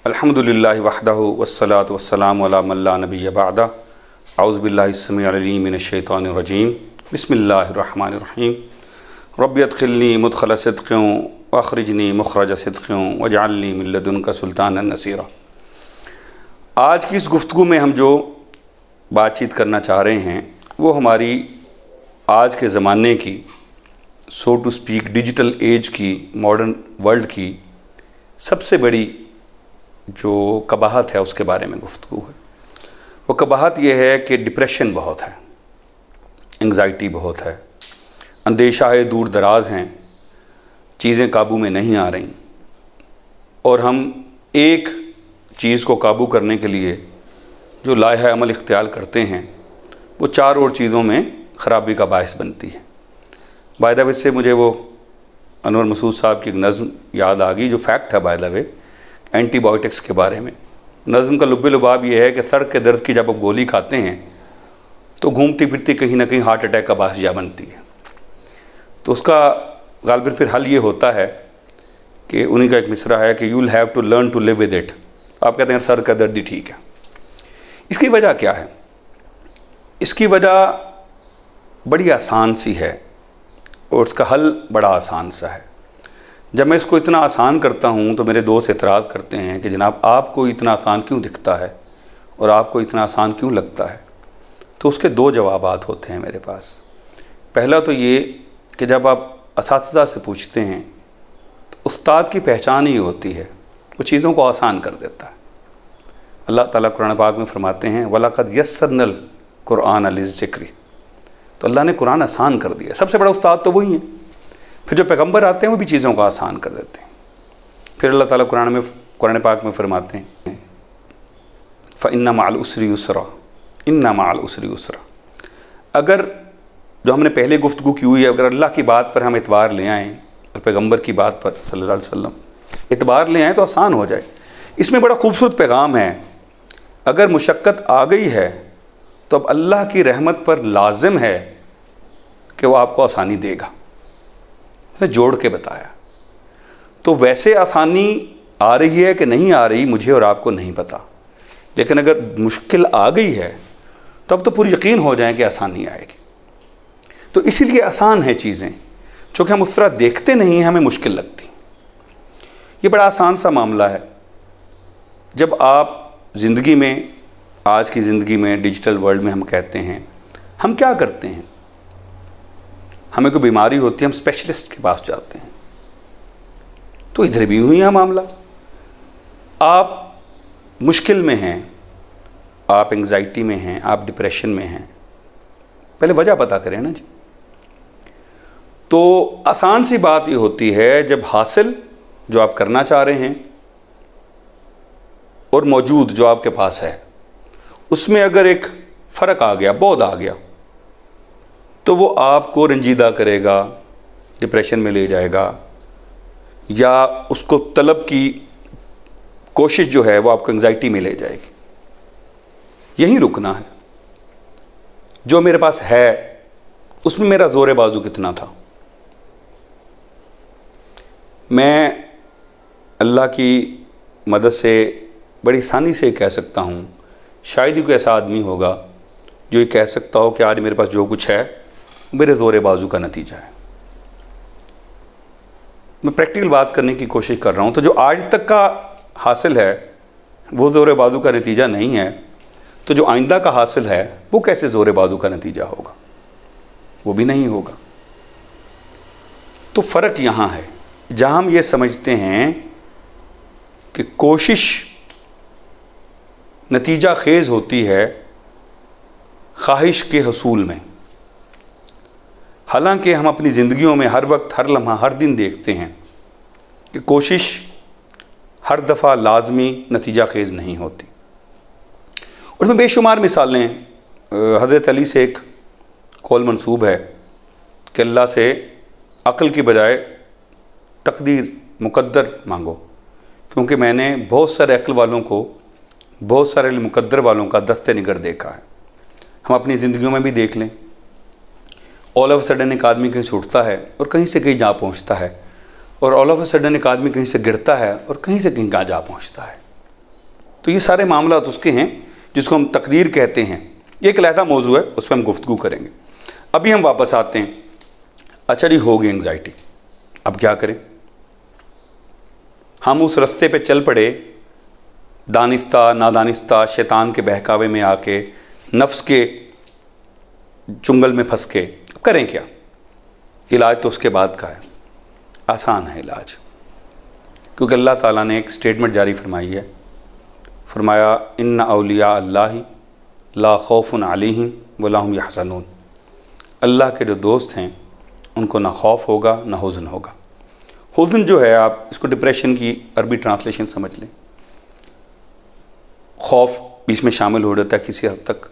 अल्हम्दुलिल्लाहि वहदहु वस्सलातु वस्सलामु अला मन ला नबिय्य बअदा औज़ु बिल्लाहि स्समीइल अलीम मिनश शैतानिर रजीम बिस्मिल्लाहिर रहमानिर रहीम रब्बि अदखिलनी मुदखल सिद्क़िन व अख़रिजनी मुख़रज सिद्क़िन वजअलनी मिन लदुनका सुल्तानन नसीरा। आज की इस गुफ्तगू में हम जो बातचीत करना चाह रहे हैं वो हमारी आज के ज़माने की सो टू स्पीक डिजिटल एज की मॉडर्न वर्ल्ड की सबसे बड़ी जो कबाहत है उसके बारे में गुफ्तगू है। वो कबाहत ये है कि डिप्रेशन बहुत है, एंग्ज़ाइटी बहुत है, अंदेशा है, दूर दराज हैं, चीज़ें काबू में नहीं आ रही और हम एक चीज़ को काबू करने के लिए जो लाहे अमल इख्तियार करते हैं वो चार और चीज़ों में ख़राबी का बायस बनती है। बाय द वे से मुझे वो अनवर मसूद साहब की एक नज़्म याद आ गई जो फैक्ट है बाय द वे एंटीबायोटिक्स के बारे में। नज़्म का लुब्बे लुबाब ये है कि सर के दर्द की जब आप गोली खाते हैं तो घूमती फिरती कहीं ना कहीं हार्ट अटैक का बायस जा बनती है। तो उसका गालिबन फिर हल ये होता है कि उन्हीं का एक मिसरा है कि you will have to learn to live with it. आप कहते हैं सर का दर्द ही ठीक है। इसकी वजह क्या है? इसकी वजह बड़ी आसान सी है और उसका हल बड़ा आसान सा है। जब मैं इसको इतना आसान करता हूँ तो मेरे दोस्त एतराज़ करते हैं कि जनाब आपको इतना आसान क्यों दिखता है और आपको इतना आसान क्यों लगता है। तो उसके दो जवाबात होते हैं मेरे पास। पहला तो ये कि जब आप असातिज़ा से पूछते हैं तो उस्ताद की पहचान ही होती है, वो चीज़ों को आसान कर देता है। अल्लाह ताला कुरान पाक में फरमाते हैं वलक़द यस्सरनल कुरआन लिज़्ज़िक्रि। तो अल्लाह ने कुरान आसान कर दिया। सबसे बड़ा उस्ताद तो वही है। फिर जो पैगंबर आते हैं वो भी चीज़ों को आसान कर देते हैं। फिर अल्लाह ताला कुरान पाक में फरमाते हैं फ़इन्ना मअल उसरि युसरा, इन्ना मअल उसरि युसरा। अगर जो हमने पहले गुफ्तगू की हुई है, अगर अल्लाह की बात पर हम एतबार ले आएँ और पैगंबर की बात पर सल्लल्लाहु अलैहि वसल्लम एतबार ले आएँ तो आसान हो जाए। इसमें बड़ा खूबसूरत पैगाम है। अगर मुशक्क़त आ गई है तो अब अल्लाह की रहमत पर लाजिम है कि वो आपको आसानी देगा। उसने जोड़ के बताया। तो वैसे आसानी आ रही है कि नहीं आ रही मुझे और आपको नहीं पता, लेकिन अगर मुश्किल आ गई है तो अब तो पूरी यकीन हो जाए कि आसानी आएगी। तो इसीलिए आसान है चीज़ें, चूँकि हम उस तरह देखते नहीं हैं हमें मुश्किल लगती। ये बड़ा आसान सा मामला है। जब आप ज़िंदगी में, आज की ज़िंदगी में, डिजिटल वर्ल्ड में हम कहते हैं, हम क्या करते हैं? हमें कोई बीमारी होती है, हम स्पेशलिस्ट के पास जाते हैं। तो इधर भी हुई है मामला। आप मुश्किल में हैं, आप एंग्जाइटी में हैं, आप डिप्रेशन में हैं, पहले वजह पता करें ना जी। तो आसान सी बात ये होती है जब हासिल जो आप करना चाह रहे हैं और मौजूद जो आपके पास है उसमें अगर एक फ़र्क आ गया, बहुत आ गया, तो वो आपको रंजीदा करेगा, डिप्रेशन में ले जाएगा, या उसको तलब की कोशिश जो है वो आपको एंग्जाइटी में ले जाएगी। यहीं रुकना है। जो मेरे पास है उसमें मेरा ज़ोर बाजू कितना था। मैं अल्लाह की मदद से बड़ी आसानी से कह सकता हूँ, शायद ही कोई ऐसा आदमी होगा जो ये कह सकता हो कि आज मेरे पास जो कुछ है मेरे ज़ोर बाजू का नतीजा है। मैं प्रैक्टिकल बात करने की कोशिश कर रहा हूँ। तो जो आज तक का हासिल है वो ज़ोर बाजू का नतीजा नहीं है, तो जो आइंदा का हासिल है वो कैसे ज़ोर बाजू का नतीजा होगा? वो भी नहीं होगा। तो फ़र्क यहाँ है जहाँ हम ये समझते हैं कि कोशिश नतीजा खेज़ होती है ख्वाहिश के हसूल में। हालांकि हम अपनी ज़िंदगियों में हर वक्त, हर लम्हा, हर दिन देखते हैं कि कोशिश हर दफ़ा लाजमी नतीजा खेज़ नहीं होती। और इसमें बेशुमार मिसालें। हज़रत अली से एक कौल मंसूब है कि अल्लाह से अक्ल की बजाय तकदीर, मुकद्दर मांगो, क्योंकि मैंने बहुत सारे अक्ल वालों को, बहुत सारे मुकद्दर वालों का दस्ते निगर देखा है। हम अपनी ज़िंदगियों में भी देख लें, ऑल ऑफ सडन एक आदमी कहीं से उठता है और कहीं से कहीं जा पहुंचता है, और ऑल ऑफ सडन एक आदमी कहीं से गिरता है और कहीं से कहीं जा पहुंचता है। तो ये सारे मामला उसके हैं जिसको हम तकदीर कहते हैं। ये एक अलहदा मौजू है, उस पर हम गुफ्तगू करेंगे। अभी हम वापस आते हैं। अच्छा जी, हो गई एंग्जाइटी, अब क्या करें? हम उस रास्ते पे चल पड़े, दानिस्ता नादानिस्ता शैतान के बहकावे में आके, नफ्स के चुंगल में फंस के। करें क्या? इलाज तो उसके बाद का है, आसान है इलाज, क्योंकि अल्लाह ताला ने एक स्टेटमेंट जारी फरमाई है। फरमाया इन्ना औलिया अल्लाह ला खौफुन अलैहिम वला हुम यहज़नून। अल्लाह के जो दोस्त हैं उनको ना खौफ होगा ना हुज़न होगा। हुज़न जो है, आप इसको डिप्रेशन की अरबी ट्रांसलेशन समझ लें। खौफ बीच में शामिल हो जाता है किसी हद तक।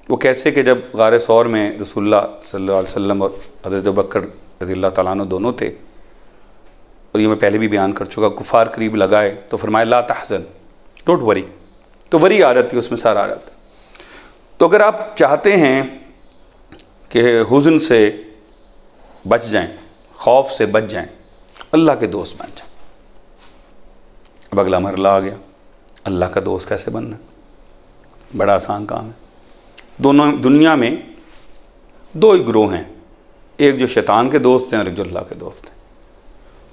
वो कैसे कि जब गारे सौर में रसूलुल्लाह सल्लल्लाहु अलैहि वसल्लम और हज़रत अबू बकर रज़ियल्लाहु तआला अन्हु दोनों थे, और ये मैं पहले भी बयान कर चुका, कुफ़ार करीब लगाए तो फरमाया ला तहज़न, डोंट वरी। तो वरी आ जाती है उसमें, सारा आ जाता है। तो अगर आप चाहते हैं कि हुज़न से बच जाएं, खौफ से बच जाएं, अल्लाह के दोस्त बन जाएं। अब अगला मरला आ गया, अल्लाह का दोस्त कैसे बनना? बड़ा आसान काम है। दोनों दुनिया में दो ही ग्रोह हैं, एक जो शैतान के दोस्त हैं और एक जो अल्लाह के दोस्त हैं।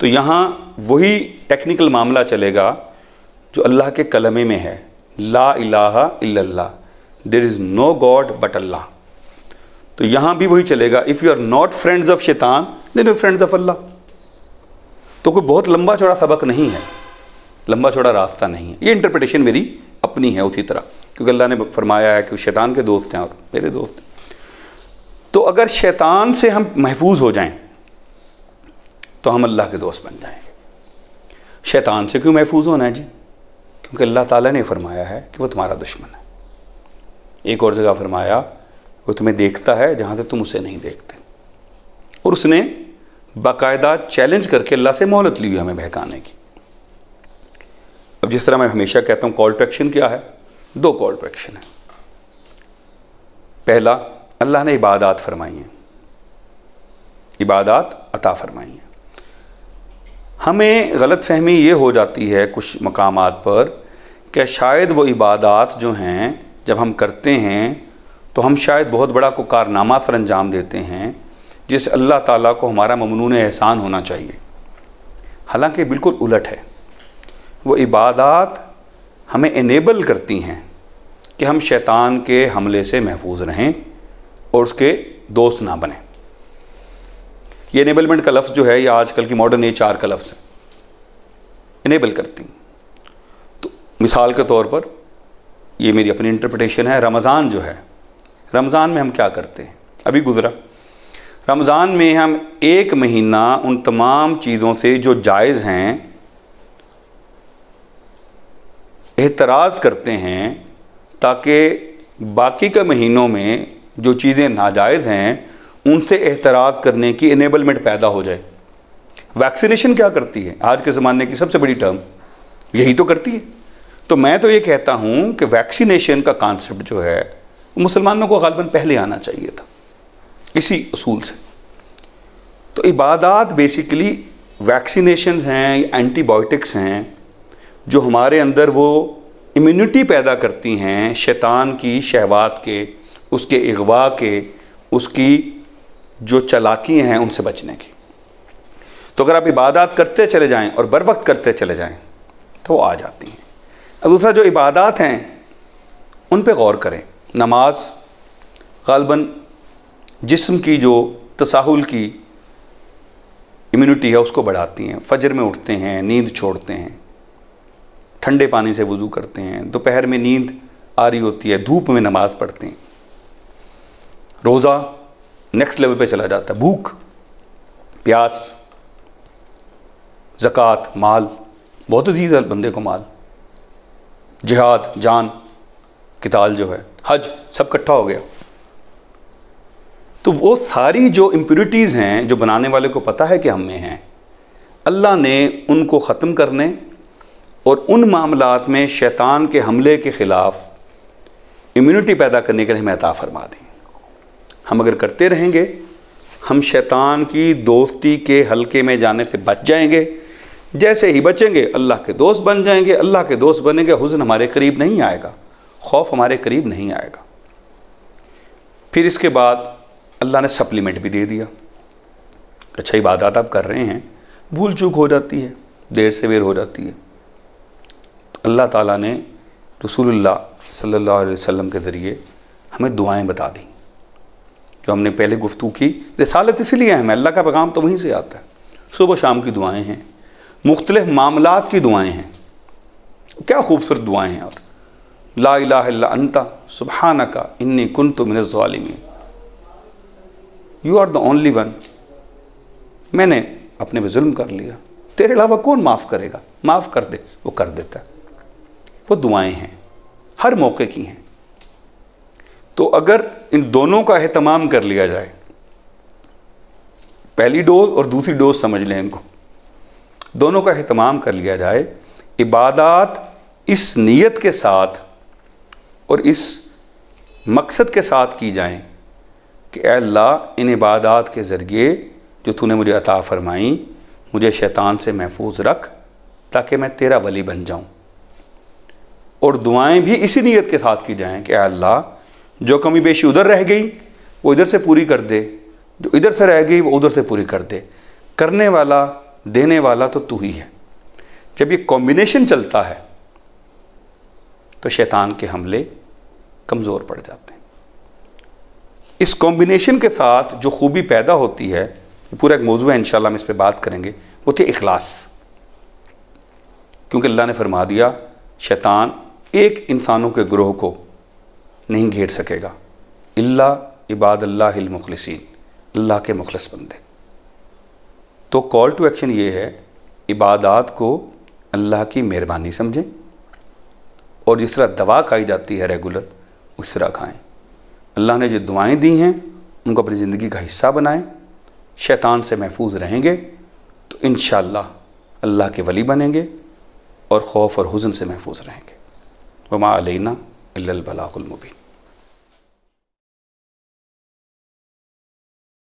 तो यहाँ वही टेक्निकल मामला चलेगा जो अल्लाह के कलमे में है, ला इलाहा इल्लल्लाह, there is no god but Allah. तो यहाँ भी वही चलेगा, if you are not friends of Shaitan then you friends of Allah. तो कोई बहुत लंबा चौड़ा सबक नहीं है, लंबा चौड़ा रास्ता नहीं है। ये इंटरप्रिटेशन मेरी अपनी है उसी तरह, क्योंकि अल्लाह ने फरमाया है कि शैतान के दोस्त हैं और मेरे दोस्त हैं। तो अगर शैतान से हम महफूज हो जाएं तो हम अल्लाह के दोस्त बन जाएंगे। शैतान से क्यों महफूज होना है जी? क्योंकि अल्लाह ताला ने फरमाया है कि वो तुम्हारा दुश्मन है। एक और जगह फरमाया वो तुम्हें देखता है जहाँ से तुम उसे नहीं देखते, और उसने बाकायदा चैलेंज करके अल्लाह से मोहलत ली हुई हमें बहकाने की। अब जिस तरह मैं हमेशा कहता हूँ, कॉल टू एक्शन क्या है? दो कॉल टू एक्शन है। पहला, अल्लाह ने इबादत फरमाई हैं, इबादत अता फरमाई हैं। हमें गलत फहमी ये हो जाती है कुछ मकामात पर कि शायद वो इबादत जो हैं जब हम करते हैं तो हम शायद बहुत बड़ा को कारनामा सर अंजाम देते हैं जिससे अल्लाह ताला को हमारा ममनून एहसान होना चाहिए। हालांकि बिल्कुल उलट है। वो इबादत हमें इनेबल करती हैं कि हम शैतान के हमले से महफूज रहें और उसके दोस्त ना बने। ये इनेबलमेंट का लफ्ज़ जो है, ये आजकल की मॉडर्न HR का लफ्ज़ है, इनेबल करती हैं। तो मिसाल के तौर पर, ये मेरी अपनी इंटरप्रिटेशन है, रमज़ान जो है, रमज़ान में हम क्या करते हैं? अभी गुज़रा रमज़ान में हम एक महीना उन तमाम चीज़ों से जो जायज़ हैं एतराज़ करते हैं, ताकि बाकी के महीनों में जो चीज़ें नाजायज़ हैं उनसे एतराज़ करने की इनेबलमेंट पैदा हो जाए। वैक्सीनेशन क्या करती है? आज के ज़माने की सबसे बड़ी टर्म यही तो करती है। तो मैं तो ये कहता हूँ कि वैक्सीनेशन का कॉन्सेप्ट जो है मुसलमानों को ग़ालिबन पहले आना चाहिए था, इसी उसूल से। तो इबादत बेसिकली वैक्सीनेशंस हैं, एंटीबायोटिक्स हैं जो हमारे अंदर वो इम्यूनिटी पैदा करती हैं शैतान की शहवात के, उसके इग़वा के, उसकी जो चालाकियाँ हैं उनसे बचने की। तो अगर आप इबादत करते चले जाएं और बर वक्त करते चले जाएं तो वो आ जाती हैं। अब दूसरा, जो इबादत हैं उन पे गौर करें। नमाज ग़ालिबन जिस्म की जो तसाहुल की इम्यूनिटी है उसको बढ़ाती हैं। फजर में उठते हैं, नींद छोड़ते हैं, ठंडे पानी से वज़ू करते हैं, दोपहर में नींद आ रही होती है, धूप में नमाज़ पढ़ते हैं। रोज़ा नेक्स्ट लेवल पे चला जाता है। भूख, प्यास, ज़कात, माल, बहुत अजीज़ है बंदे को माल, जिहाद, जान, किताल जो है, हज, सब इकट्ठा हो गया। तो वो सारी जो इम्प्योरिटीज़ हैं जो बनाने वाले को पता है कि हम में हैं, अल्लाह ने उनको ख़त्म करने और उन मामलात में शैतान के हमले के ख़िलाफ़ इम्यूनिटी पैदा करने के लिए हमें अता फरमा दें। हम अगर करते रहेंगे हम शैतान की दोस्ती के हल्के में जाने से बच जाएंगे, जैसे ही बचेंगे अल्लाह के दोस्त बन जाएंगे, अल्लाह के दोस्त बनेंगे, हुज़्न हमारे करीब नहीं आएगा, खौफ हमारे करीब नहीं आएगा। फिर इसके बाद अल्लाह ने सप्लीमेंट भी दे दिया। अच्छा, इबादत आप कर रहे हैं, भूल चूक हो जाती है, देर से बेर हो जाती है, तो अल्लाह ताला ने रसूलुल्लाह सल्लल्लाहु अलैहि वसल्लम के ज़रिए हमें दुआएं बता दी, जो हमने पहले गुफ्तगू की। रिसालत इसलिए है, अल्लाह का पैगाम तो वहीं से आता है। सुबह शाम की दुआएं हैं, मुख्तलिफ मामलात की दुआएं हैं। क्या खूबसूरत दुआएं हैं। और ला इलाहा इल्ला अंता सुब्हानका इन्नी कुन्तु मिनज़ ज़ालिमीन, you are the only one, मैंने अपने पे जुल्म कर लिया, तेरे अलावा कौन माफ़ करेगा, माफ़ कर दे, वो कर देता है। वो दुआएं हैं, हर मौके की हैं। तो अगर इन दोनों का एहतमाम कर लिया जाए, पहली डोज और दूसरी डोज समझ लें इनको, दोनों का एहतमाम कर लिया जाए, इबादत इस नीयत के साथ और इस मकसद के साथ की जाएं कि ऐ अल्लाह, इन इबादत के ज़रिए जो तूने मुझे अता फरमाई, मुझे शैतान से महफूज रख ताकि मैं तेरा वली बन जाऊं। और दुआएं भी इसी नीयत के साथ की जाएं कि ऐ अल्लाह, जो कमी बेशी उधर रह गई वो इधर से पूरी कर दे, जो इधर से रह गई वो उधर से पूरी कर दे। करने वाला, देने वाला तो तू ही है। जब ये कॉम्बिनेशन चलता है तो शैतान के हमले कमज़ोर पड़ जाते हैं। इस कॉम्बिनेशन के साथ जो खूबी पैदा होती है, पूरा एक मौजू है, इंशाल्लाह हम इस पर बात करेंगे, वो थी इखलास। क्योंकि अल्लाह ने फरमा दिया, शैतान एक इंसानों के ग्रोह को नहीं घेर सकेगा इल्ला इबादल्लाहिल मुखलिसीन, अल्लाह के मुखलिस बंदे। तो कॉल टू एक्शन ये है, इबादत को अल्लाह की मेहरबानी समझें और जिस तरह दवा खाई जाती है रेगुलर, उस तरह खाएँ। अल्लाह ने जो दुआएं दी हैं उनको अपनी ज़िंदगी का हिस्सा बनाएं। शैतान से महफूज रहेंगे तो इंशाअल्लाह अल्लाह के वली बनेंगे और खौफ और हुज़्न से महफूज रहेंगे। वमा अलैना इल्लल बलागुल मुबीन।